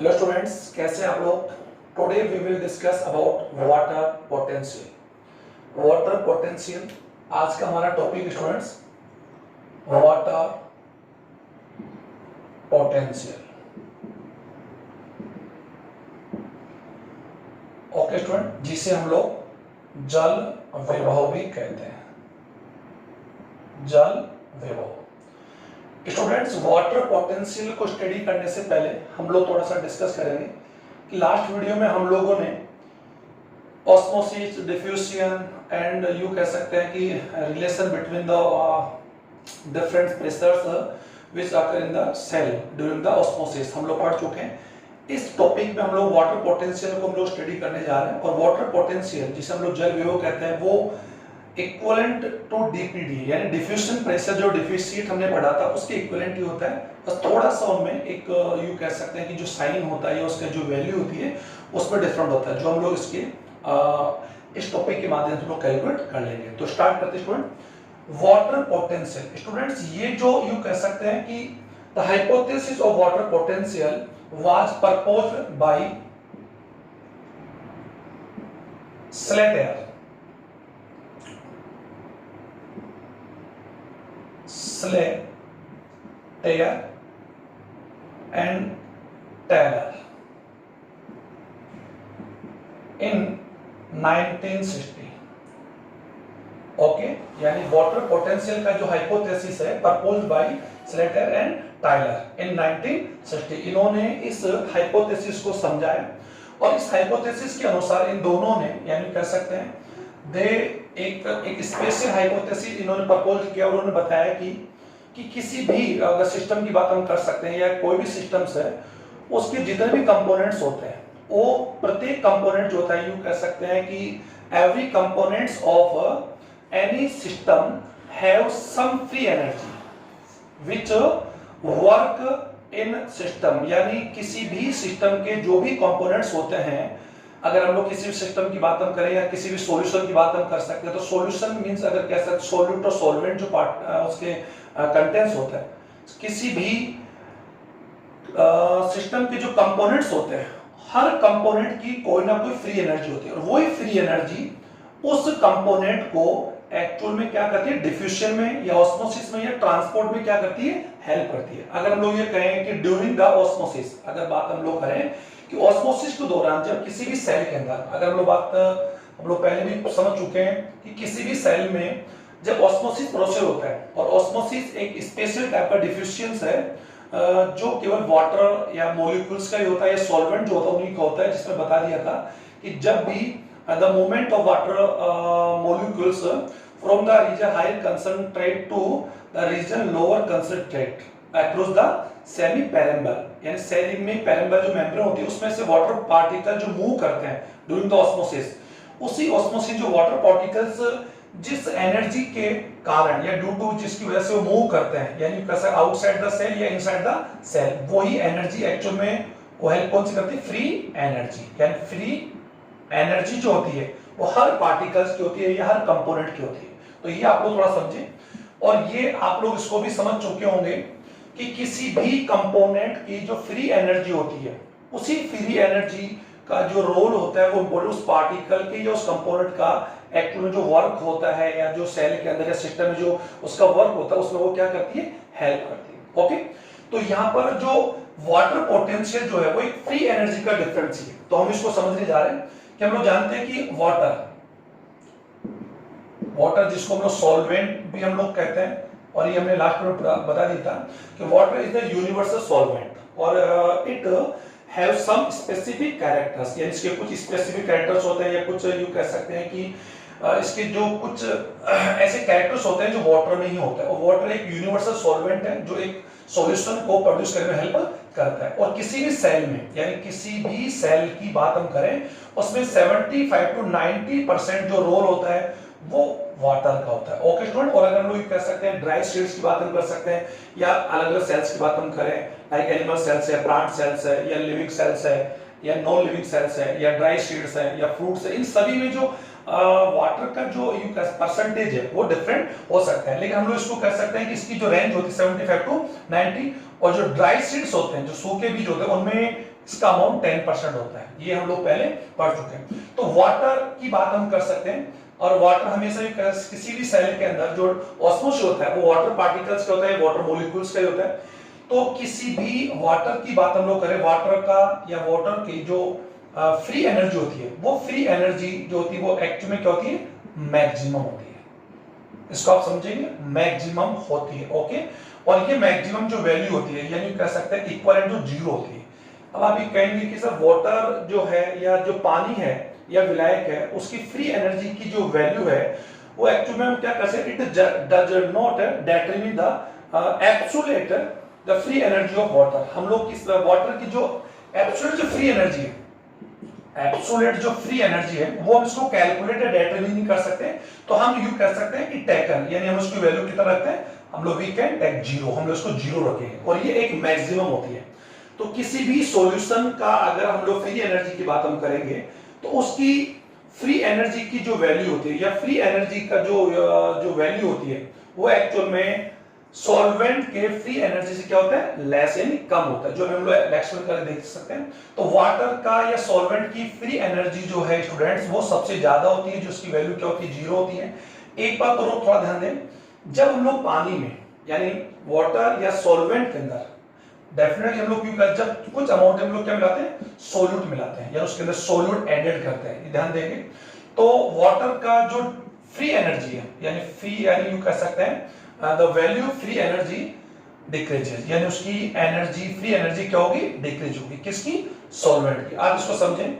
Hello students, कैसे आप लोग। Today we will discuss about water potential. Water potential आज का हमारा topic students, water potential. Okay student, जिसे हम लोग जल विभव भी कहते हैं। जल विभव स्टूडेंट्स, वाटर पोटेंशियल को स्टडी करने से पहले हम लोग थोड़ा सा डिस्कस करेंगे कि लास्ट वीडियो में हम लोगों ने ऑस्मोसिस, डिफ्यूजन एंड यू कह सकते हैं कि relation between the different pressures which occur in the cell during the osmosis हम लोग पढ़ चुके हैं। इस टॉपिक में हम लोग वाटर पोटेंशियल को हम लोग स्टडी करने जा रहे हैं। और वाटर पोटेंशियल जिसे हम लोग जल विभव कहते हैं वो इक्विवेलेंट टू डीपीडी यानी डिफ्यूजन प्रेशर, जो डिफिशिट हमने पढ़ा था उसके इक्विवेलेंट ही होता है। बस थोड़ा सा उनमें एक यू कह सकते हैं कि जो साइन होता है या उसका जो वैल्यू होती है उसमें डिफरेंट होता है, जो हम लोग इसके इस टॉपिक के माध्यम से लोग कैलकुलेट कर लेंगे। तो स्टार्ट करते हैं स्टूडेंट, वाटर पोटेंशियल। स्टूडेंट्स, ये जो यू कह सकते हैं कि the hypothesis of water potential was proposed by Slater and Taylor in 1960। Okay, यानी वाटर पोटेंशियल का जो हाइपोथेसिस है proposed by Slater and Taylor in 1960। इन्होंने इस हाइपोथेसिस को समझाया और इस हाइपोथेसिस के अनुसार इन दोनों ने यानी कह सकते हैं दे एक स्पेशल हाइपोथेसिस इन्होंने प्रपोज किया। उन्होंने बताया कि किसी भी अगर सिस्टम की बात हम कर सकते हैं या कोई भी सिस्टम्स है उसके जितने भी कंपोनेंट्स होते हैं वो प्रत्येक कंपोनेंट जो होता है यू कह सकते हैं कि every components of any system have some free energy which work in system. यानी किसी भी सिस्टम के जो भी कंपोनेंट्स होते हैं, अगर हम लोग किसी भी सिस्टम की बात हम करें या किसी भी सॉल्यूशन की बात हम कर सकते हैं तो सॉल्यूशन मींस अगर कह सकते सॉल्यूट और सॉल्वेंट जो पार्ट उसके कंटेंट्स होता है, किसी भी सिस्टम के जो कंपोनेंट्स होते हैं हर कंपोनेंट की कोई ना कोई फ्री एनर्जी होती है और वही फ्री एनर्जी उस कंपोनेंट को एक्चुअल में क्या करती है, डिफ्यूजन में या ऑस्मोसिस में या ट्रांसपोर्ट में क्या करती है, हेल्प करती है। अगर हम लोग ये कहें कि ड्यूरिंग द ऑस्मोसिस, अगर बात हम लोग करें कि ऑस्मोसिस के दौरान जब किसी भी सेल के अंदर, अगर हम लोग पहले भी समझ चुके हैं कि किसी भी सेल में जब ऑस्मोसिस प्रोसेस होता है और ऑस्मोसिस एक स्पेशल टाइप का डिफ्यूजन है जो केवल वाटर या मॉलिक्यूल्स का ही होता है या सॉल्वेंट जो होता है उन्हीं का होता है, जिसमें बता दिया था कि जब भी the movement of water molecules from the region higher concentrate to the region lower concentrate across the semi permeable, यानी सेल में पेरेम्बल जो मेम्ब्रेन होती है उसमें से वाटर पार्टिकल जो मूव करते हैं ड्यूरिंग द ऑस्मोसिस, उसी ऑस्मोसिस जो वाटर पार्टिकल्स जिस एनर्जी के कारण या ड्यू टू जिसकी वजह से वो मूव करते हैं, यानी कैसा आउटसाइड द सेल या इनसाइड द सेल, वही एनर्जी एक्चुअल में वो हेल्प कौन सी करती है, फ्री एनर्जी। यानी फ्री एनर्जी जो होती है वो हर पार्टिकल्स की होती है या हर कंपोनेंट की होती है। तो ये आप लोग थोड़ा समझे और ये आप लोग इसको भी समझ चुके होंगे कि किसी भी कंपोनेंट की जो फ्री एनर्जी होती है उसी फ्री एनर्जी का जो रोल होता है वो उस पार्टिकल के या उस कंपोनेंट का एक्चुअली जो वर्क होता है या जो सेल के अंदर या सिस्टम में जो उसका वर्क होता है उसमें वो क्या करती है, हेल्प करती है। ओके, तो यहाँ पर जो वाटर पोटेंशियल जो है वो एक फ्री एनर्जी का डिफरेंस है। तो हम इसको समझने जा रहे हैं कि हम लोग जानते हैं कि वाटर जिसको हम लोग सॉल्वेंट भी हम लोग कहते हैं और ये हमने लास्ट में बता दिया था कि water is the universal solvent और it have some specific characters, यानी इसके कुछ स्पेसिफिक कैरेक्टर्स होते हैं या कुछ यू कह सकते हैं कि इसके जो कुछ ऐसे कैरेक्टर्स होते हैं जो वाटर में ही होता है। और वाटर एक यूनिवर्सल सॉल्वेंट है जो एक सॉल्यूशन को प्रोड्यूस करने में हेल्प करता है। और किसी भी सेल में, यानी किसी भी सेल की बात हम करें उसमें 75 to 90% जो रोल होता है वो वाटर का होता है। ओके स्टूडेंट, और अगर हम लोग कह सकते हैं ड्राई सेल्स की बात हम कर सकते हैं या अलग अलग सेल्स की बात हम करें, लाइक एनिमल सेल्स है, प्लांट सेल्स है या लिविंग सेल्स है या नॉन लिविंग सेल्स है या ड्राई सीड्स है या फ्रूट्स है, इन सभी में जो वाटर का जो परसेंटेज है वो डिफरेंट हो सकता है। लेकिन हम लोग इसको कह सकते हैं कि इसकी जो रेंज होती है 75 to 90, और जो ड्राई सीड्स होते हैं, जो सूखे बीज होते हैं, उनमें इसका अमाउंट 10% होता है, ये हम लोग पहले पढ़ चुके हैं। तो वाटर की बात हम कर सकते हैं, और वाटर हमेशा भी किसी भी सेल के अंदर जो ऑस्मोसिस होता है वो वाटर पार्टिकल्स का होता है, वाटर मॉलिक्यूल्स का होता है। तो किसी भी वाटर की बात हम लोग करें, वाटर का या वाटर की जो फ्री एनर्जी होती है, वो फ्री एनर्जी जो होती है वो एक्चुअली क्या होती है, मैक्सिमम होती है। इसको आप समझेंगे, मैक्सिमम होती है। ओके, और ये मैक्सिमम जो वैल्यू होती है, यानी कह सकते हैं इक्विवेलेंट टू जीरो होती है। अब आप ये कहेंगे कि सर वाटर जो है या जो पानी है या विलायक है, उसकी फ्री एनर्जी की जो वैल्यू है वो एक्चुअली में हम क्या कर सकते हैं, it does not determine the absolute the free energy of water. हम लोग किस वाटर की जो एब्सोल्यूट जो फ्री एनर्जी है, एब्सोल्यूट जो फ्री एनर्जी है, वो हम इसको कैलकुलेट या डिटरमाइन नहीं कर सकते। तो हम यूज कर सकते हैं कि टेकन, यानी हम उसकी वैल्यू कितना रखते हैं, हम लोग वी कैन टेक जीरो, हम लोग इसको जीरो रखेंगे, और ये एक मैक्सिमम होती है। तो किसी भी सॉल्यूशन का अगर हम लोग फ्री एनर्जी की बात हम करेंगे, तो उसकी फ्री एनर्जी की जो वैल्यू होती है या फ्री एनर्जी का जो वैल्यू होती है, वो एक्चुअल में सॉल्वेंट के फ्री एनर्जी से क्या होता है, लेस यानी कम होता है, जो हम लोग एक्सप्लेन करके देख सकते हैं। तो वाटर का या सॉल्वेंट की फ्री एनर्जी जो है स्टूडेंट्स, वो सबसे ज्यादा होती है, जिसकी वैल्यू क्या होती है, जीरो होती है। एक बात और थोड़ा ध्यान दें, जब हम लोग पानी में यानी वाटर या सॉल्वेंट के अंदर डेफिनेटली हम लोग क्यों करते हैं, जब कुछ अमाउंट हम लोग क्या मिलाते हैं, सोल्यूट मिलाते हैं, या उसके अंदर सोल्यूट एडेड करते हैं, ध्यान देंगे। तो वाटर का जो फ्री एनर्जी है, यानी फ्री यानी यू कह सकते हैं the value free energy decreases, यानी उसकी एनर्जी फ्री एनर्जी क्या होगी, डिक्रीज होगी, किसकी, सॉल्वेंट की। आप इसको समझें,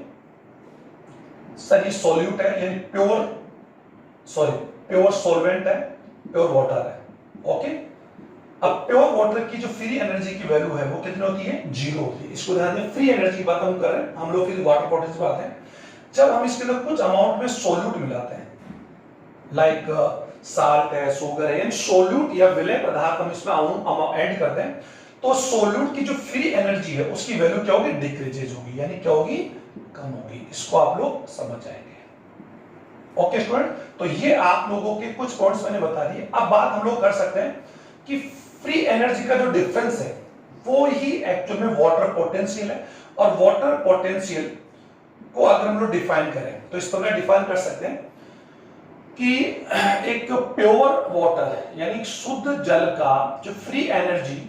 सर ये सोल्यूट है यानी प्योर सॉल्वेंट है, प्योर वाटर है। ओके, अब प्योर वाटर की जो फ्री एनर्जी की वैल्यू है वो कितनी होती है, जीरो होती है। इसको ध्यान दें, फ्री एनर्जी की बात हम कर रहे हैं, हम लोग फिर वाटर पोटेंशियल बात है। जब हम इसके अंदर कुछ अमाउंट में सोल्यूट मिलाते हैं, लाइक साल्ट है, शुगर है, यानी सोल्यूट या विलय पदार्थ हम इसमें ऐड करते हैं, तो सोल्यूट की जो फ्री एनर्जी है उसकी वैल्यू क्या होगी, डिक्रीजेज होगी, यानी क्या होगी, कम होगी। इसको आप लोग समझ जाएंगे। ओके स्टूडेंट, तो ये आप लोगों के कुछ पॉइंट्स मैंने बता दिए। अब बात हम लोग कर सकते हैं कि फ्री एनर्जी का जो डिफरेंस है वो ही एक्चुअल में वाटर पोटेंशियल है, और वाटर पोटेंशियल को अगर हम लोग डिफाइन करें तो इस प्रकार डिफाइन कर सकते हैं कि एक प्योर वाटर यानी शुद्ध जल का जो फ्री एनर्जी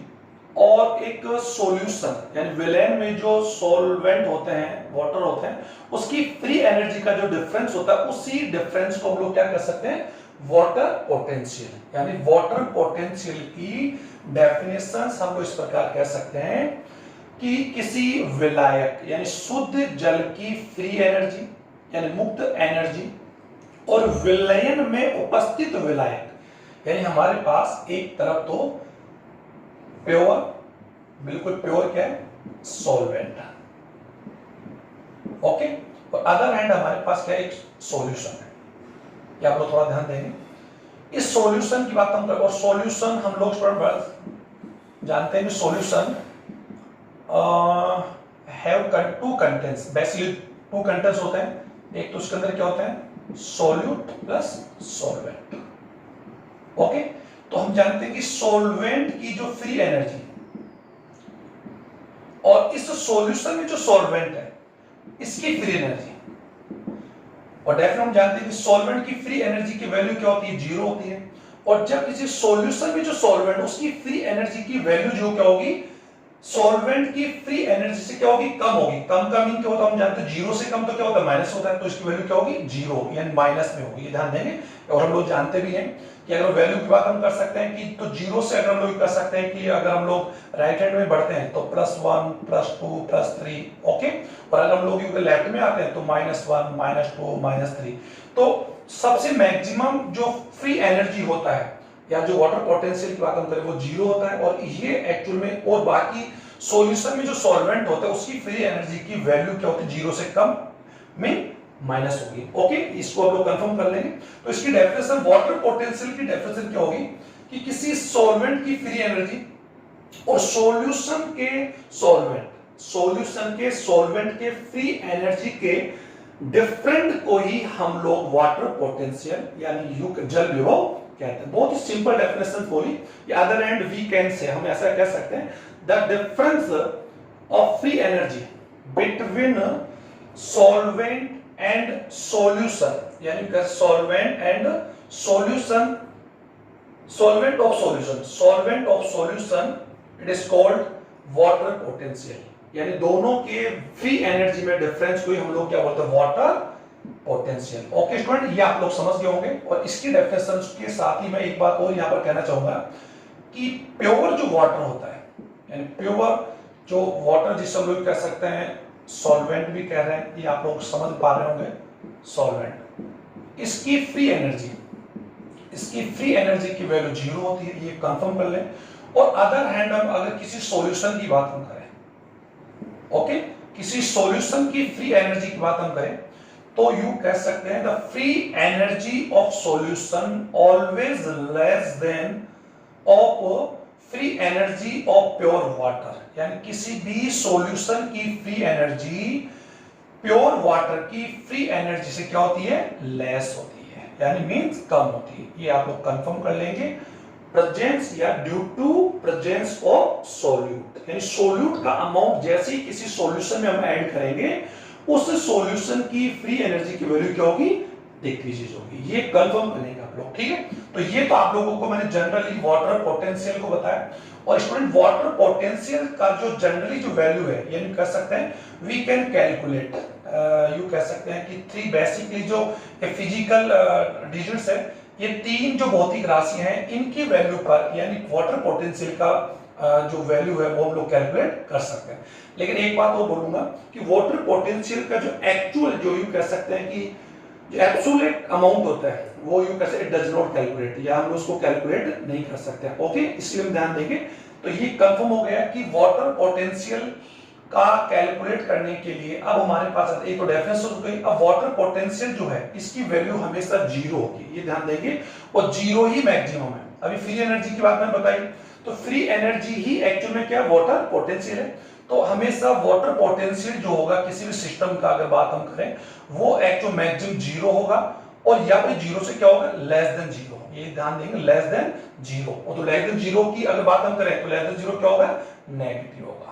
और एक सॉल्यूशन यानी विलेन में जो सॉल्वेंट होते हैं, वाटर होते हैं, उसकी फ्री एनर्जी का जो डिफरेंस होता है, उसी डिफरेंस को हम लोग क्या कर सकते हैं, वाटर पोटेंशियल। यानी वाटर पोटेंशियल की डेफिनेशंस हम लोग इस प्रकार कह सकते हैं कि किसी विलायक यानी शुद्ध जल की फ्री एनर्जी यानी मुक्त एनर्जी और विलयन में उपस्थित विलायक, यानी हमारे पास एक तरफ तो प्योर, बिल्कुल प्योर क्या है, सॉल्वेंट, ओके, और अदर हैंड हमारे पास क्या है, एक सॉल्यूशन है। ये आप लोग थोड़ा ध्यान देंगे। इस सॉल्यूशन की बात हम करें, और सॉल्यूशन हम लोग जानते हैं कि solution have two contents, basically two contents होते हैं। एक तो उसके अंदर क्या होता है, सॉल्यूट प्लस सॉल्वेंट। ओके, तो हम जानते हैं कि सॉल्वेंट की जो फ्री एनर्जी और इस सॉल्यूशन में जो सॉल्वेंट है इसकी फ्री एनर्जी, और डेफिनेटली हम जानते हैं कि सॉल्वेंट की फ्री एनर्जी की वैल्यू क्या होती है, जीरो होती है। और जब किसी सॉल्यूशन में जो सॉल्वेंट उसकी फ्री एनर्जी की वैल्यू जो क्या होगी, सॉल्वेंट की फ्री एनर्जी से क्या होगी, कम होगी। कम का मीन क्या होता है, हम जानते हैं जीरो से कम तो क्या होता है, माइनस होता है, तो इसकी वैल्यू क्या होगी, जीरो यानी माइनस में होगी, ध्यान देंगे। और हम लोग जानते भी हैं कि अगर वैल्यू की बात हम कर सकते हैं कि तो जीरो से अगर हम लोग कर सकते हैं कि अगर हम लोग राइट हैंड में बढ़ते हैं तो +1 +2 +3, ओके, और अगर हम लोग लेफ्ट में आते हैं तो -1 -2 -3। तो सबसे मैक्सिमम जो फ्री एनर्जी होता है या जो वाटर पोटेंशियल की बात हम करें वो जीरो होता है, और ये एक्चुअल में, और बाकी सॉल्यूशन में जो सॉल्वेंट होता है उसकी फ्री एनर्जी की वैल्यू क्या होती है, जीरो से कम में माइनस होगी। ओके, इसको हम लोग कंफर्म कर लेंगे। तो इसकी डेफिनेशन, वाटर पोटेंशियल की डेफिनेशन क्या होगी कि किसी सॉल्वेंट की फ्री एनर्जी और सॉल्यूशन के सॉल्वेंट के फ्री एनर्जी के डिफरेंट को ही हम लोग वाटर पोटेंशियल यानी जल विभव कहते हैं। बहुत ही सिंपल डेफिनेशन बोली। Other and we can say, हम ऐसा कह सकते हैं the difference of free energy between solvent and solution, यानी कि solvent and solution, solvent of solution, solvent of solution, it is called water potential. यानी दोनों के फ्री एनर्जी में डिफरेंस को हम लोग क्या बोलते हैं, वाटर पोटेंशियल। ओके स्टूडेंट, ये आप लोग समझ गए होंगे। और इसकी डेफिनेशन के साथ ही मैं एक बात और यहां पर कहना चाहूंगा कि प्योर जो वाटर होता है, यानी प्योर जो वाटर जिसे हम लोग कह सकते हैं सॉल्वेंट भी कह रहे हैं, ये आप लोग समझ पा रहे होंगे, सॉल्वेंट, इसकी फ्री एनर्जी, इसकी फ्री एनर्जी की वैल्यू 0 होती है, ये कंफर्म कर लें। और अदर हैंड हम अगर किसी सॉल्यूशन की बात हम करें, ओके, किसी सॉल्यूशन की फ्री एनर्जी की बात हम करें, तो यू कह सकते हैं the free energy of solution always less than of free energy of pure water. यानी किसी भी सॉल्यूशन की फ्री एनर्जी प्योर वाटर की फ्री एनर्जी से क्या होती है, लेस होती है, यानी मींस कम होती है। ये आप लोग कंफर्म कर लेंगे, प्रेजेंस या due to presence of solute, यानी सोल्यूट का अमाउंट जैसे ही किसी सॉल्यूशन में हम ऐड करेंगे उस सॉल्यूशन की फ्री एनर्जी की वैल्यू क्या होगी, डिक्रीजेस होगी। ये कंफर्म करेंगे आप लोग, ठीक है। तो ये तो आप लोगों को मैंने जनरली वाटर पोटेंशियल को बताया। और स्टूडेंट वाटर पोटेंशियल का जो जनरली जो वैल्यू है, यानी कह सकते हैं वी कैन कैलकुलेट, यू कह सकते हैं कि 3 बेसिकली जो फिजिकल डिजिट्स है, ये 3 जो भौतिक राशि हैं, इनकी वैल्यू पर यानी वाटर पोटेंशियल का जो वैल्यू है वो हम लोग कैलकुलेट कर सकते हैं। लेकिन एक बात और बोलूंगा कि वाटर पोटेंशियल का जो एक्चुअल जो यू कह सकते हैं कि जो एब्सोल्यूट अमाउंट होता है वो यू कह सकते हैं डज नॉट कैलकुलेट, या हम उसको कैलकुलेट नहीं कर सकते। ओके, इसलिए हम ध्यान देंगे। तो ये कंफर्म हो गया कि वाटर पोटेंशियल का कैलकुलेट करने के लिए अब हमारे पास एक तो डेफिनेशन हो गई। अब वाटर पोटेंशियल जो है इसकी वैल्यू हमेशा 0 होगी, ये ध्यान देंगे, और 0 ही मैक्सिमम है। अभी फ्री एनर्जी की बात मैंने बताई, तो फ्री एनर्जी ही एक्चुअल में क्या वाटर पोटेंशियल है। तो हमेशा वाटर पोटेंशियल जो होगा किसी भी सिस्टम का अगर बात हम करें, वो एक्चुअल मैक्सिमम 0 होगा, और या फिर 0 से क्या होगा, लेस देन 0, ये ध्यान देंगे, लेस देन 0। और तो लेस देन 0 की अगर बात हम करें तो लेस देन 0 क्या होगा, नेगेटिव होगा।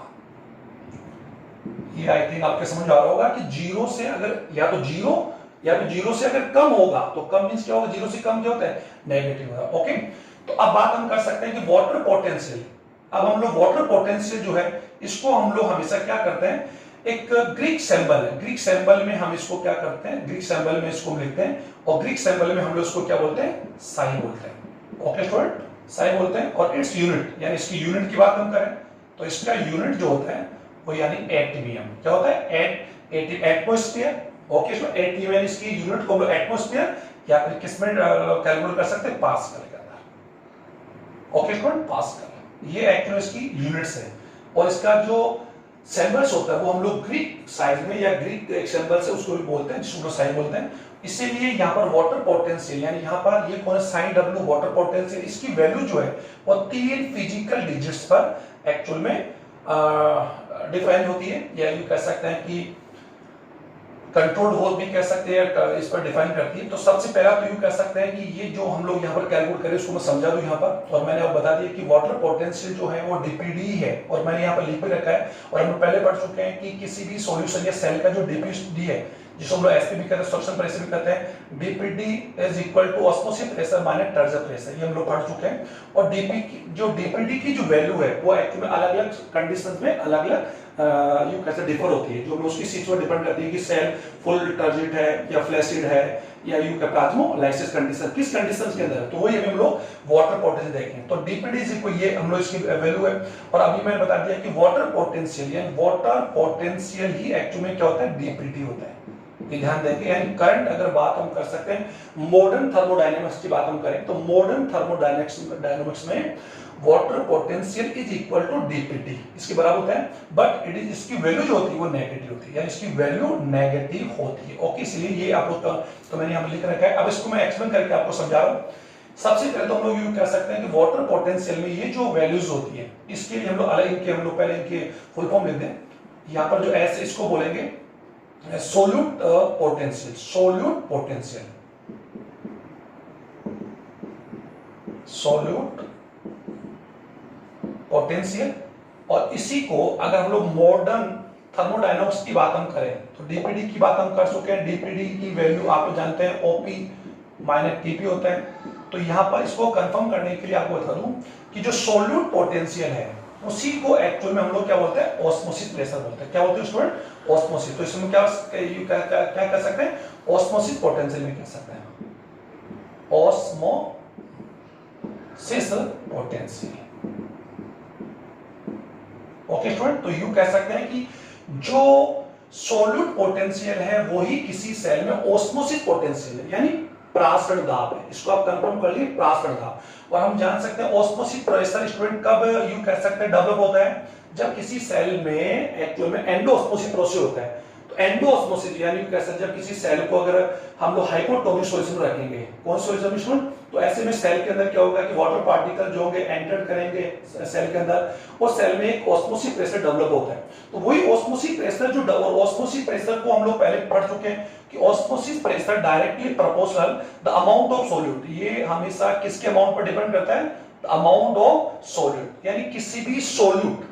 ये आई थिंक आपके समझ आ रहा होगा कि 0 से अगर या तो 0 या फिर 0 से अगर कम होगा तो कम मींस क्या होगा, 0 से कम क्या होता है, नेगेटिव होगा। ओके, तो अब बात हम कर सकते हैं कि वाटर पोटेंशियल, अब हम लोग वाटर पोटेंशियल जो है इसको हम लोग हमेशा क्या करते हैं, एक ग्रीक सिंबल है, ग्रीक सिंबल में हम इसको क्या करते हैं, ग्रीक सिंबल में इसको लिखते हैं, और ग्रीक सिंबल में हम लोग इसको क्या बोलते हैं, साई बोलते हैं। ओके स्टूडेंट, साई बोलते हैं। और इट्स यूनिट, यानी इसकी यूनिट की बात हम करें तो इसका यूनिट जो होता है वो यानी एटीएम, क्या होता है, एटमॉस्फेयर। ओके, सो एटीएम इसकी यूनिट को हम लोग एटमॉस्फेयर या फिर किस में कैलकुलेट कर सकते हैं, पास्कल के अंदर। ओके स्टूडेंट, पास्कल ये एक्चुअली इसकी यूनिट्स है। और इसका जो सिंबल्स होता है वो हम लोग ग्रीक साइड में या ग्रीक एक सिंबल से उसको भी बोलते हैं, जिसको साइन बोलते हैं। इसीलिए यहाँ पर वाटर पोटेंशियल, यानी यहाँ पर ये कौन है, साइन डब्ल्यू वाटर पोटेंशियल, इसकी वैल्यू जो है वो 3 फिजिकल डिजिट्स पर एक्चुअल में डिफाइन होती है, या ये कह सकते हैं कि कंट्रोल होल भी कह सकते हैं, इस पर डिफाइन करती है। तो सबसे पहला तो यूं कह सकते हैं कि ये जो हम लोग यहाँ पर कैलकुलेट करें उसको मैं समझा दूं यहाँ पर। और मैंने अब बता दिया कि वाटर पोटेंशियल जो है वो डीपीडी है, और मैंने यहाँ पर लिख भी रखा है, और हम पहले पढ़ चुके हैं कि किसी भी सॉल्यूशन या सेल का जो डीपीडी है, जिसको हम लोग एसपी भी कहते हैं, सक्शन प्रेशर भी कहते हैं, DPD is equal to osmosis pressure minus turgor pressure, ये हम लोग पढ़ चुके हैं। और डीपीडी की जो वैल्यू है वो एक्चुअली अलग-अलग कंडीशंस में अलग-अलग यू कैसे डिफर होती है, जो उसकी चीज पर डिपेंड करती है कि सेल फुल टर्जिड है या फ्लैसिड है या यू का प्लाज्मोलाइसिस कंडीशन, किस कंडीशंस के अंदर है, तो वही अभी हम लोग वाटर पोटेंशियल देखेंगे। तो डीपीडी को ये हम लोग इसकी वैल्यू है। और अभी मैंने बता दिया कि वाटर पोटेंशियल यानी वाटर पोटेंशियल ही एक्चुअली में क्या होता है, डीपीडी होता है। ये ध्यान देंगे। यानी करंट अगर बात हम कर सकते हैं, मॉडर्न थर्मोडायनेमिक्स की बात हम करें तो मॉडर्न थर्मोडायनेमिक्स में water potential is equal to DPT, इसके बराबर होता है, बट इट इज इसकी वैल्यू जो होती है वो नेगेटिव होती है, यानी इसकी वैल्यू नेगेटिव होती है। ओके, इसलिए ये आप लोग तो मैंने यहाँ लिख रखा है। अब इसको मैं एक्सप्लेन करके आपको समझा रहा हूँ। सबसे पहले तो हम लोग यूं कह सकते हैं कि वाटर पोटेंशियल में ये जो वैल्यूज होती है, इसके लिए हम लोग अलग इनके हम लोग पहले इनके फुल फॉर्म लिख दें। यहाँ पर जो एस इसको बोलेंगे solute potential, solute potential, solute potential. और इसी को अगर हम लोग मॉडर्न थर्मोडायनामिक्स की बात हम करें तो डीपीडी की बात हम कर चुके हैं। डीपीडी की वैल्यू आप लोग जानते हैं ओपी माइनस टीपी होता है। तो यहाँ पर इसको कंफर्म करने के लिए आपको बता दूं कि जो सोल्यूट पोटेंशियल है उसी को एक्चुअल में हम लोग क्या बोलते हैं, ऑस्मोसिस प्रेशर बोलते हैं। क्या बोलते हैं स्टूडेंट, ऑस्मोसिस। तो इसमें क्या कह सकते हैं, ऑस्मोसिस पोटेंशियल में कह सकते हैं, ऑस्मोसिस पोटेंशियल। ओके स्टूडेंट, तो यू कह सकते हैं कि जो सोल्यूट पोटेंशियल है वही किसी सेल में ऑस्मोसिस पोटेंशियल है, यानी प्रासरण दाब है। इसको आप कंफर्म कर लिए, प्रासरण दाब। और हम जान सकते हैं ऑस्मोसिस प्रेशर स्टूडेंट कब यू कह सकते हैं डेवलप होता है, जब किसी सेल में एक्चुअल में एंडोऑस्मोसिस प्रोसेस होता है। तो एंडोऑस्मोसिस यानी कह सकते हैं जब किसी सेल को अगर हम लोग हाइपोटोनिक सॉल्यूशन में रखेंगे, कौन सॉल्यूशन, तो ऐसे में सेल के अंदर क्या होगा कि वाटर पार्टिकल जो होंगे एंटर करेंगे सेल के अंदर और सेल में एक ऑस्मोसिस प्रेशर डेवलप होता है। तो वही ऑस्मोसिस प्रेशर जो ऑस्मोसिस प्रेशर को हम लोग पहले पढ़ चुके हैं कि osmosis pressure directly proportional the amount of solute. ये हमेशा किसके अमाउंट पर डिपेंड करता है, द अमाउंट ऑफ सॉल्यूट, यानी किसी भी सॉल्यूट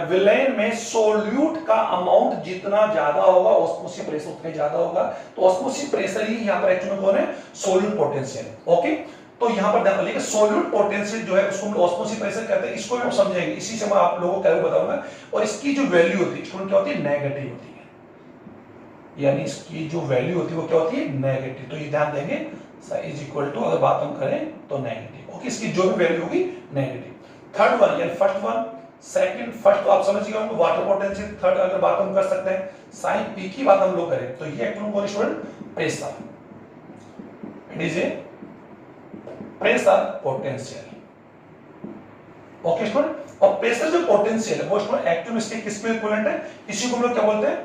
विलेन में सोल्यूट का अमाउंट जितना ज्यादा होगा ऑस्मोसिस प्रेशर उतना ज्यादा होगा। तो ऑस्मोसिस प्रेशर ही यहां पर एक्चुअली कौन है, सोल्यूट पोटेंशियल। ओके, तो यहां पर ध्यान रखिए सोल्यूट पोटेंशियल जो है उसको हम ऑस्मोसिस प्रेशर कहते हैं। इसको हम समझेंगे, इसी से मैं आप लोगों को क्या बताऊंगा। और इसकी जो वैल्यू होती है इसको क्या होती है, नेगेटिव होती है, यानी इसकी जो वैल्यू होती है वो क्या होती है, नेगेटिव। तो ये ध्यान देंगे इज इक्वल टू, अगर बात हम करें तो नेगेटिव। ओके, इसकी जो भी वैल्यू होगी नेगेटिव। थर्ड वन यानी फर्स्ट वन, सेकंड, फर्स्ट तो आप समझ गए होंगे वाटर पोटेंशियल। थर्ड अगर बात हम कर सकते हैं साइन पी की बात हम लोग करें तो ये एक्चुअली कौन student, pressure. It is a pressure potential. Okay student, और प्रेशर जो पोटेंशियल है वो स्टूडेंट एक्चुअली इसके किसके इक्विवेलेंट है, इसी को हम लोग क्या बोलते हैं,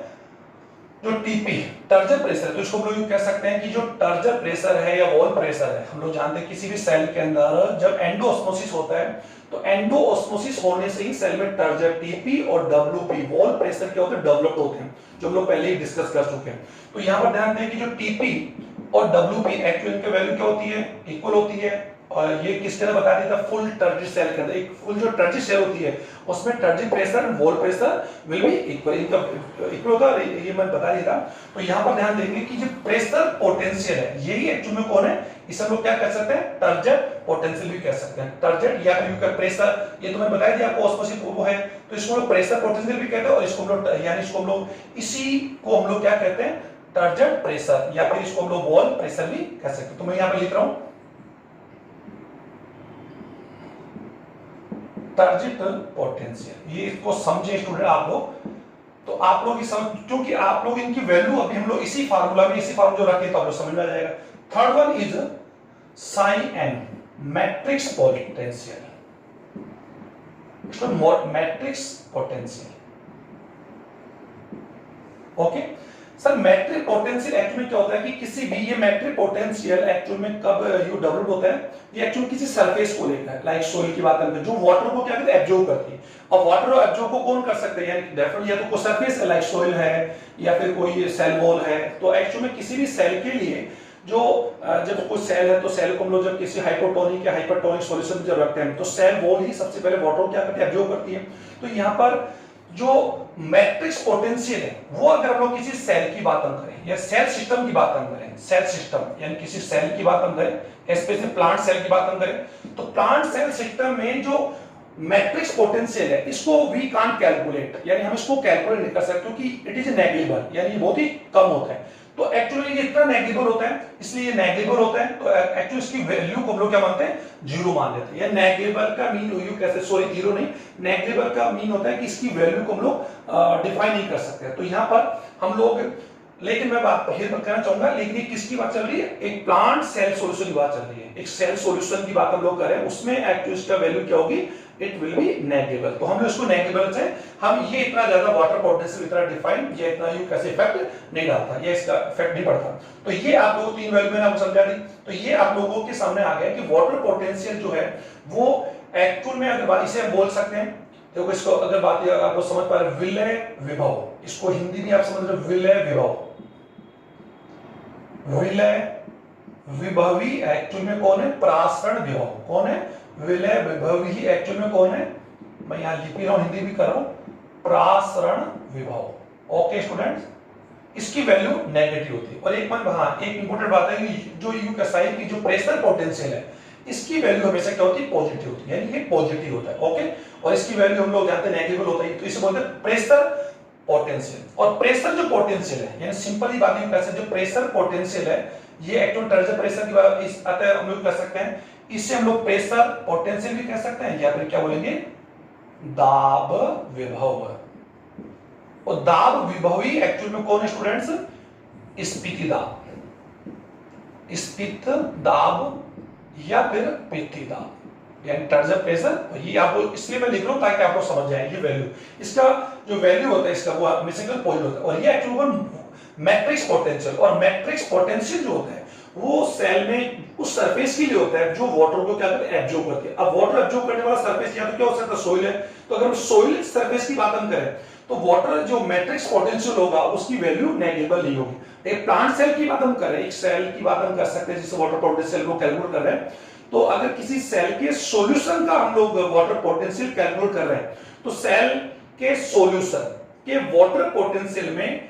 जो टीपी टर्जर प्रेशर है। तो इसको हम लोग कह सकते हैं कि जो टर्जर प्रेशर है या वॉल प्रेशर है, हम लोग जानते हैं किसी भी सेल के अंदर जब एंडोऑस्मोसिस होता है तो एंडोऑस्मोसिस होने से ही सेल में टर्जर टीपी और डब्ल्यूपी वॉल प्रेशर क्या होते हैं, डेवलप होते हैं, जो हम लोग पहले ही डिस्कस कर चुके हैं। तो यहां पर ध्यान दें कि जो टीपी और डब्ल्यूपी एक्चुअली की वैल्यू क्या होती है, इक्वल होती है। और ये किसके अंदर बता दिया था, फुल टर्जिट सेल के अंदर एक फुल जो टर्जिट सेल होती है उसमें turgid pressure wall pressure will be equal, इनका इक्वल होता है, ये मैं बता दिया था। तो यहां पर ध्यान देंगे कि जो प्रेशर पोटेंशियल है यही एक्चुअली में कौन है, इसे हम लोग क्या कर सकते हैं, टर्जेट पोटेंशियल भी कह सकते हैं। टर्जेट या फिर प्रेशर, ये तो मैं बता दिया आपको ऑस्मोसिस वो है, तो इसको लोग प्रेशर पोटेंशियल भी कहते हैं। और इसको हम लोग यानी इसको हम लोग इसी को हम लोग क्या कहते हैं, टर्जेट प्रेशर, या फिर इसको हम लोग वॉल प्रेशर भी कह सकते हैं। तो मैं यहां पर लिख रहा हूं टर्जिट पोटेंशियल। ये इसको समझे स्टूडेंट आप लोग, तो आप लोग समझ, क्योंकि आप लोग इनकी वैल्यू अभी हम लोग इसी फार्मूला में, इसी फार्मूला जो रखे तो आप लोग समझ में आ जाएगा। Third one is sign N matrix potential, matrix potential. Okay sir, matric potential actually क्या होता है कि किसी भी, ये मैट्रिक पोटेंशियल एक्चुअल में कब यू डेवलप होता है, ये एक्चुअली किसी सरफेस को लेकर है, लाइक सोइल की बात करते हैं, जो वाटर को क्या करती है, एब्जॉर्ब करती है। और वाटर और एब्जॉर्ब को कौन कर सकते हैं, यानी डेफिनेटली या तो कोई सरफेस है लाइक सोइल है या फिर कोई सेल वॉल है। तो एक्चुअली में किसी भी सेल के लिए जो जब कोई सेल है तो सेल को हम लोग जब किसी हाइपोटोनिक या हाइपरटोनिक सॉल्यूशन में जब रखते हैं तो सेल वॉल ही सबसे पहले वाटर को क्या करती है, एब्जॉर्ब करती है। तो यहाँ पर जो मैट्रिक्स पोटेंशियल है वो अगर हम लोग किसी सेल की बात हम करें या सेल सिस्टम की बात हम करें, सेल सिस्टम यानी किसी सेल की बात हम करें, स्पेशली प्लांट सेल की बात हम करें, तो प्लांट सेल सिस्टम में जो मैट्रिक्स पोटेंशियल है इसको वी कांट कैलकुलेट, यानी हम इसको कैलकुलेट नहीं कर सकते क्योंकि इट इज नेग्लिजिबल, यानी बहुत ही कम होता है। तो एक्चुअली ये इतना नेग्लिजिबल होता है, इसलिए ये नेग्लिजिबल होता है। तो एक्चुअली इसकी वैल्यू को हम लोग क्या मानते हैं, जीरो मान लेते हैं। या नेग्लिजिबल का मीन यू कैसे, सॉरी जीरो नहीं, नेग्लिजिबल का मीन होता है कि इसकी वैल्यू को हम लोग डिफाइन नहीं कर सकते। तो यहाँ पर हम लोग, लेकिन मैं बात फिर कहना चाहूंगा, लेकिन ये किसकी बात चल रही है, एक प्लांट सेल सॉल्यूशन की बात चल रही है, एक सेल सॉल्यूशन की बात हम लोग करें, उसमें एक्चुअली इसका वैल्यू क्या होगी, इट विल बी नेग्लिजिबल। तो हम इसको नेग्लिजिबल से हम ये इतना ज्यादा वाटर पोटेंशियल इतना डिफाइन, ये इतना यू कैसे इफेक्ट नहीं डालता, ये इसका इफेक्ट नहीं पड़ता। तो ये आप लोगों को तीन वैल्यू मैंने आपको समझा दी। तो ये आप लोगों के सामने आ गया कि वाटर पोटेंशियल जो है वो एक्चुअल में, अगर इसे हम बोल सकते हैं, देखो इसको अगर बात आपको समझ पा रहे, विलय विभव, इसको हिंदी में आप समझ रहे, विलय विभव, विलय विभवी एक्चुअल में कौन है, प्रासरण विभव कौन है, विलय विभवी एक्चुअल में कौन है, मैं यहां लिख रहा हूं, हिंदी भी कर रहा हूं, प्रासरण विभव। ओके स्टूडेंट्स, इसकी वैल्यू नेगेटिव होती है। और एक एक इंपॉर्टेंट बात है कि जो यूएसआई की जो प्रेशर पोटेंशियल है इसकी वैल्यू हमेशा क्या होती है, पॉजिटिव होती है, यानी ये पॉजिटिव होता है। ओके, और इसकी वैल्यू हम लोग जानते हैं नेगेटिव होता है, तो इसे बोलते हैं प्रेशर पोटेंशियल। और प्रेशर जो पोटेंशियल है, यानी सिंपली बात ये कह सकते हैं जो प्रेशर पोटेंशियल है ये एक्चुअल टर्जर प्रेशर की बात इस अतः हम लोग कह सकते हैं, इससे हम लोग प्रेशर पोटेंशियल भी कह सकते हैं या फिर क्या बोलेंगे दाब विभव। और दाब विभव ही एक्चुअल में कौन है स्टूडेंट्स, स्फीति दाब, स्फीत दाब या फिर पित्ती दाब, यानी टर्जर प्रेशर। ये आपको इसलिए मैं लिख रहा हूं ताकि आप लोग समझ जाए ये वैल्यू, इसका जो वैल्यू होता है इसका वो हमेशा पॉइंट होता है। और ये एक्चुअली मैट्रिक्स पोटेंशियल, और मैट्रिक्स पोटेंशियल जो होता है वो सेल में उस सरफेस के लिए होता है जो वाटर को क्या करते हैं, एब्जॉर्ब करते हैं। अब वाटर एब्जॉर्ब करने वाला सरफेस या तो क्या हो सकता है, सोइल है। तो अगर हम सोइल सरफेस की बात हम करें तो वाटर जो मैट्रिक्स पोटेंशियल होगा उसकी वैल्यू नेगेटिव नहीं होगी। एक प्लांट सेल की बात हम करें, एक सेल की बात हम कर सकते हैं जिससे वाटर पोटेंशियल को कैलकुलेट कर रहे हैं। तो अगर किसी सेल के सॉल्यूशन का हम लोग वाटर पोटेंशियल कैलकुलेट कर रहे हैं तो सेल के सॉल्यूशन के वाटर पोटेंशियल में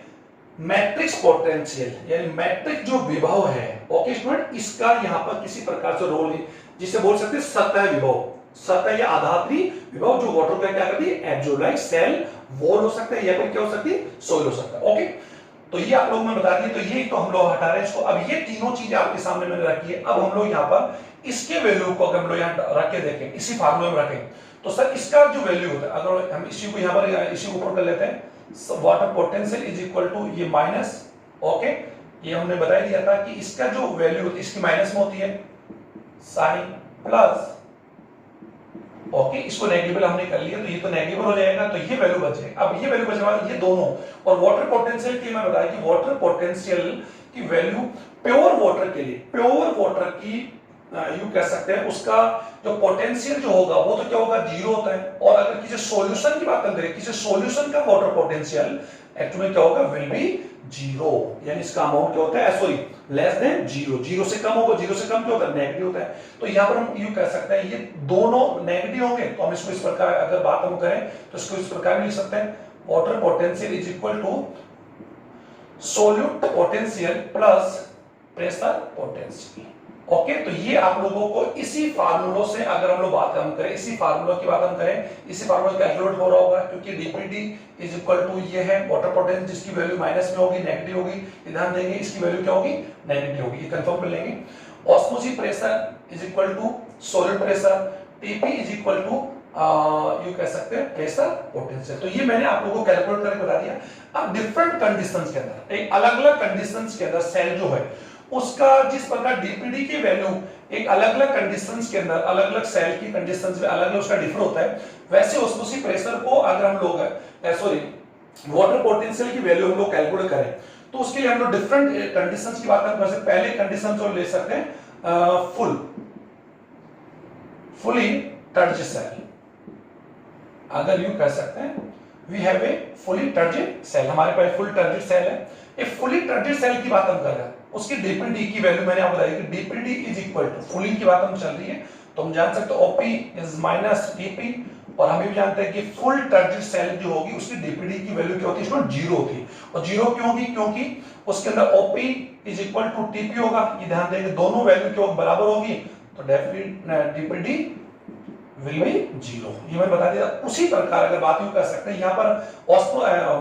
मैट्रिक्स पोटेंशियल यानी मैट्रिक्स जो विभव है, ओके स्टूडेंट, इसका यहां पर किसी प्रकार से रोल है जिसे बोल सकते हैं सतह विभव, सतह या आधात्री विभव जो वाटर का क्या करती है, एब्जॉर्ब, लाइक सेल वॉल हो सकता है या फिर क्या हो सकती है, सोइल हो सकता है। ओके, तो ये आप लोग मैं बता दिए। तो ये तो हम लोग हटा रहे हैं इसको। अब ये तीनों चीजें आपके सामने मैंने रखी है। अब हम लोग यहाँ पर इसके वैल्यू को अगर हम लोग यहाँ रख के देखें, इसी फार्मूले में रखें तो सर इसका जो वैल्यू होता है, अगर हम इसी को यहाँ पर इसी को ऊपर कर लेते हैं, water potential is equal to ये माइनस, ओके, ये हमने बता दिया था कि इसका जो वैल्यू होती है इसकी माइनस में होती है साइन प्लस, ओके, इसको नेगेटिव हमने कर लिया तो ये तो नेगेटिव हो जाएगा, तो ये वैल्यू बच जाएगी। अब ये वैल्यू बचने वाली ये दोनों, और वाटर पोटेंशियल की मैं बताया कि वाटर पोटेंशियल की वैल्यू प्योर वाटर के लिए, प्योर वाटर की यू कह सकते हैं उसका जो पोटेंशियल जो होगा वो तो क्या होगा, जीरो होता है। और अगर किसी सॉल्यूशन की बात करें, किसी सॉल्यूशन का वाटर पोटेंशियल एक्चुअली क्या होगा, विल बी जीरो, यानी इसका अमाउंट क्या होता है, sorry less than zero, zero से कम होगा, जीरो से कम क्या होता है, नेगेटिव होता है। तो यहां पर हम यू कह सकते हैं ये दोनों नेगेटिव होंगे तो हम इसको इस प्रकार अगर बात हम करें तो इसको इस प्रकार भी लिख सकते हैं, water potential is equal to solute potential plus pressure potential. Okay, तो ये आप लोगों को इसी फार्मूलों से अगर हम लोग बात हम करें, इसी फार्मूलों की बात हम करें, इसी फार्मूला कैलकुलेट हो रहा होगा क्योंकि डीपीडी इज इक्वल टू ये है वाटर पोटेंशियल जिसकी वैल्यू माइनस में होगी, नेगेटिव होगी, ध्यान देंगे इसकी वैल्यू क्या होगी, नेगेटिव होगी, ये कंफर्म कर लेंगे। Osmosis pressure is equal to solid pressure, TP is equal to you कह सकते हैं प्रेशर पोटेंशियल। तो ये मैंने आप लोगों को कैलकुलेट करके बता दिया। अब डिफरेंट कंडीशंस के अंदर, एक अलग-अलग कंडीशंस के अंदर सेल जो है उसका जिस प्रकार डीपीडी की वैल्यू एक अलग-अलग कंडीशंस के अंदर, अलग-अलग सेल की कंडीशंस में अलग-अलग उसका डिफर होता है, वैसे ऑस्मोसिस प्रेशर को अगर हम लोग सॉरी वाटर पोटेंशियल की वैल्यू हम लोग कैलकुलेट करें तो उसके लिए हम लोग डिफरेंट कंडीशंस की बात कर सकते हैं। पहले कंडीशन जो ले सकते हैं फुली टर्ज्ड सेल, अगर यूं कह सकते हैं we have a fully turgid cell, हमारे पास फुल टर्ज्ड सेल है। एक फुली टर्ज्ड सेल की बात हम कर रहे हैं, उसकी डीपीडी की वैल्यू मैंने आपको बताई कि DPD is equal to, fully की बात हम चल रही है तो हम जान सकते हैं ओपी इज माइनस टीपी, और हम भी जानते हैं कि फुल टर्ज्ड सेल जो होगी उसकी डीपीडी की वैल्यू क्या होती है, इसमें जीरो होती है। और जीरो क्यों होगी, क्योंकि उसके अंदर OP is equal to TP होगा, ये ध्यान देंगे दोनों वैल्यू क्यों बराबर होगी, तो definitely DPD will be zero, ये मैं बता दिया। उसी प्रकार अगर बात यूं कर सकते हैं यहाँ पर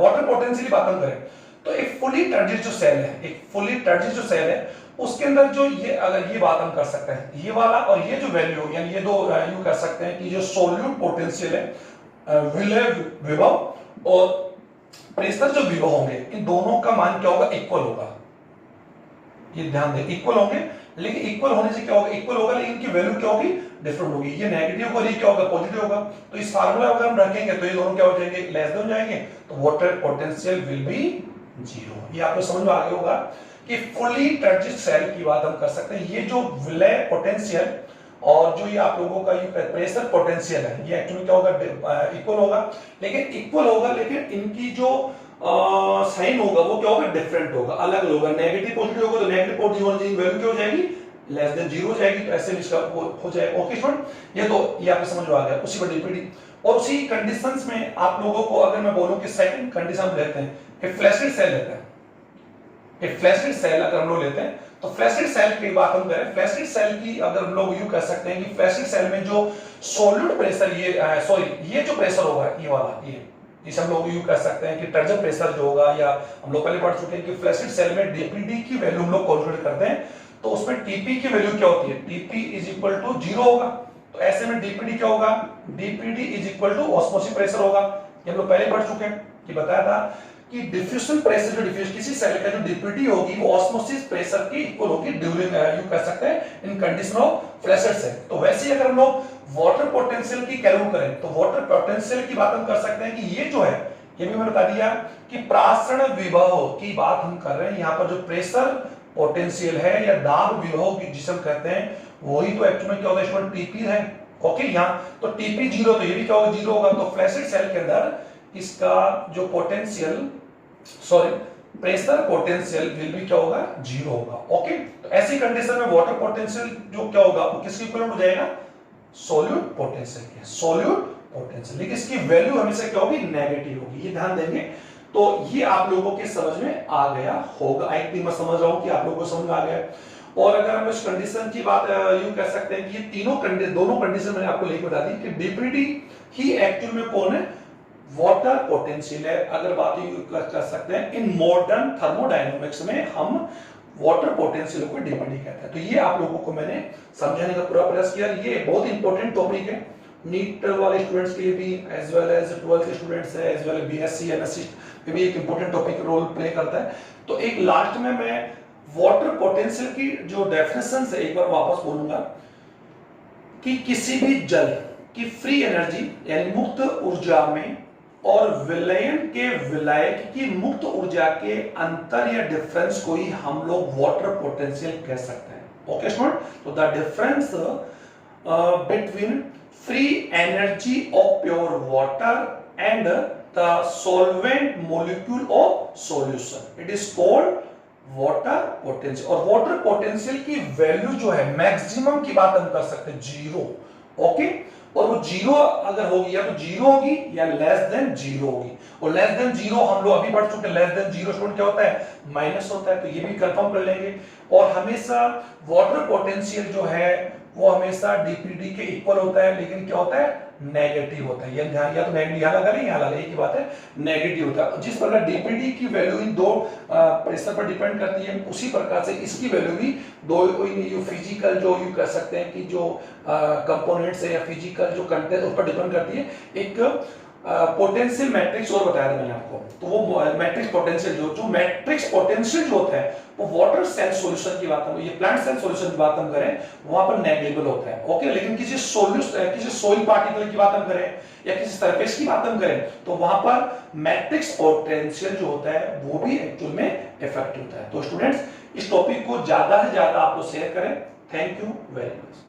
वाटर पोटेंशियल की बात हम करें तो एक फुली टर्ज्ड जो सेल है, एक फुली टर्ज्ड जो सेल है उसके अंदर जो ये अगर ये बात हम कर सकते हैं, ये वाला और ये जो वैल्यू यानी ये दो यूं कर सकते हैं कि जो सोल्यूट पोटेंशियल है विलय विभव और प्रेशर जो विभव होंगे इन दोनों का मान क्या होगा, इक्वल होगा, ये ध्यान दें इक्वल होंगे। लेकिन इक्वल होने से क्या होगा, इक्वल होगा लेकिन इनकी वैल्यू क्या होगी, डिफरेंट होगी, ये नेगेटिव होगा, ये क्या होगा, पॉजिटिव होगा। तो इस फार्मूला अगर हम रखेंगे तो ये दोनों क्या हो जाएंगे, लेस देन हो जाएंगे, तो water potential will be zero. ये आपको समझ में आ गया होगा कि फुली टर्ज्ड सेल की बात हम कर सकते हैं। ये जो विलय पोटेंशियल और जो ये आप लोगों का ये प्रेशर पोटेंशियल है ये एक्चुअली क्या होगा, इक्वल होगा, लेकिन इक्वल होगा लेकिन इनकी जो साइन होगा वो क्या होगा, डिफरेंट होगा, अलग होगा। नेगेटिव पॉजिटिव होगा तो नेगेटिव पॉजिटिव वैल्यू क्या हो जाएगी, लेस देन 0 हो जाएगी, तो ऐसे भी इसका हो जाएगा। ओके स्टूडेंट, ये आपको समझ में आ गया। उसी पर डीपीडी और उसी कंडीशंस में आप लोगों को अगर मैं बोलूं कि सेकंड कंडीशन लेते हैं कि फ्लैशिड सेल लेते हैं, कि फ्लैशिड सेल अगर हम लोग लेते हैं तो फ्लैशिड सेल की बात हम करें, फ्लैशिड सेल की अगर हम लोग यूं कह सकते हैं कि फ्लैशिड सेल में जो सॉलिड प्रेशर ये जो प्रेशर होगा ये वाला, ये जिसे हम लोग यूं कह सकते हैं कि टर्जन प्रेशर जो होगा, या हम लोग पहले पढ़ चुके हैं कि फ्लैशिड सेल में डीपीडी की वैल्यू हम लोग कैलकुलेट करते हैं, तो उसमें टीपी की वैल्यू क्या होती है, टीपी इज इक्वल टू 0 होगा। तो ऐसे में डीपीडी क्या होगा, DPD is equal to osmosis pressure होगा। ये हम लोग पहले पढ़ चुके हैं कि बताया था कि डिफ्यूजन प्रेशर, जो डिफ्यूज किसी सेल का जो डीपीडी होगी वो ऑस्मोसिस प्रेशर की इक्वल होगी ड्यूरिंग यू कह सकते हैं इन कंडीशन ऑफ फ्लैशिड सेल। तो वैसे ही अगर हम लोग वाटर पोटेंशियल की कैलकुलेट करें तो वाटर पोटेंशियल की बात हम कर सकते हैं कि ये जो है, ये भी मैंने बता दिया कि प्रासरण विभव की बात हम कर रहे हैं। यहाँ पर जो प्रेशर पोटेंशियल है या दाब विभव की जिसे हम कहते हैं, वही तो एक्चुअली में क्या होता है, इसमें टीपी है। ओके, यहाँ तो टीपी 0, तो ये भी क्या होगा, 0 होगा। तो फ्लैशिड सेल के अंदर इसका जो potential, sorry pressure potential will भी क्या होगा, 0 होगा। ओके, तो ऐसी कंडीशन में वाटर पोटेंशियल जो क्या होगा वो किसके इक्विवेलेंट हो जाएगा, सॉल्यूट पोटेंशियल के, सॉल्यूट पोटेंशियल। लेकिन इसकी वैल्यू हमेशा क्या होगी, नेगेटिव होगी, ये ध्यान देंगे। तो ये आप लोगों के समझ में आ गया होगा, आई थिंक मैं समझ रहा हूं कि आप लोगों को समझ में आ गया। और अगर हम इस कंडीशन की बात यूं कह सकते हैं कि ये दोनों कंडीशन मैंने आपको लेके बता दी कि डीपीडी ही एक्चुअल में कौन है, वाटर पोटेंशियल है। अगर बात कर सकते हैं इन मॉडर्न थर्मोडायनामिक्स में हम वाटर पोटेंशियल को डीपीडी कहते हैं। तो ये आप लोगों को मैंने समझाने का पूरा प्रयास किया। ये बहुत इंपॉर्टेंट टॉपिक है नीट वाले स्टूडेंट्स के लिए भी, एज वेल एज 12th के स्टूडेंट्स है, एज वेल बीएससी एमएससी में भी एक इंपॉर्टेंट टॉपिक रोल प्ले करता है। तो एक लास्ट में मैं वाटर पोटेंशियल की जो डेफिनेशन है एक बार वापस बोलूंगा कि किसी भी जल की फ्री एनर्जी यानी मुक्त ऊर्जा में और विलयन के विलायक की मुक्त ऊर्जा के अंतर या डिफरेंस को ही हम लोग वाटर पोटेंशियल कह सकते हैं। ओके स्टूडेंट, तो the difference between free energy of pure water and the solvent molecule of solution, it is called water potential। और water potential की वैल्यू जो है मैक्सिमम की बात हम कर सकते हैं 0। ओके, और वो 0 अगर होगी या तो 0 होगी या लेस देन 0 होगी। और लेस देन 0 हम लोग अभी पढ़ चुके हैं, लेस देन 0 स्टूडेंट क्या होता है, माइनस होता है। तो ये भी कंफर्म कर लेंगे। और हमेशा वाटर पोटेंशियल जो है वो हमेशा डीपीडी के इक्वल होता है, लेकिन क्या होता है, नेगेटिव होता है। या तो नेगेटिव यहां लगा लें, यहां लगा, एक ही बात है, नेगेटिव होता है। जिस प्रकार डीपीडी की वैल्यू इन दो प्रेशर पर डिपेंड करती है, उसी प्रकार से इसकी वैल्यू भी दो फिजिकल जो यू कह सकते हैं कि जो कंपोनेंट्स है या फिजिकल जो कंटेंट उस पर डिपेंड करती है। एक पोटेंशियल मैट्रिक्स और बताया था मैंने आपको, तो वो मैट्रिक्स पोटेंशियल जो मैट्रिक्स पोटेंशियल जो होता है वो वाटर सेल सॉल्यूशन की बात हम, ये प्लांट सेल सॉल्यूशन की बात हम करें वहां पर नेग्लिजिबल होता है। ओके, लेकिन किसी सोइल पार्टिकल की बात हम करें या किसी सरफेस की बात हम करें तो वहां पर मैट्रिक्स पोटेंशियल जो होता है वो भी एक्चुअल में इफेक्ट होता है। तो स्टूडेंट्स इस टॉपिक को ज्यादा से ज्यादा आप लोग शेयर करें। Thank you very much.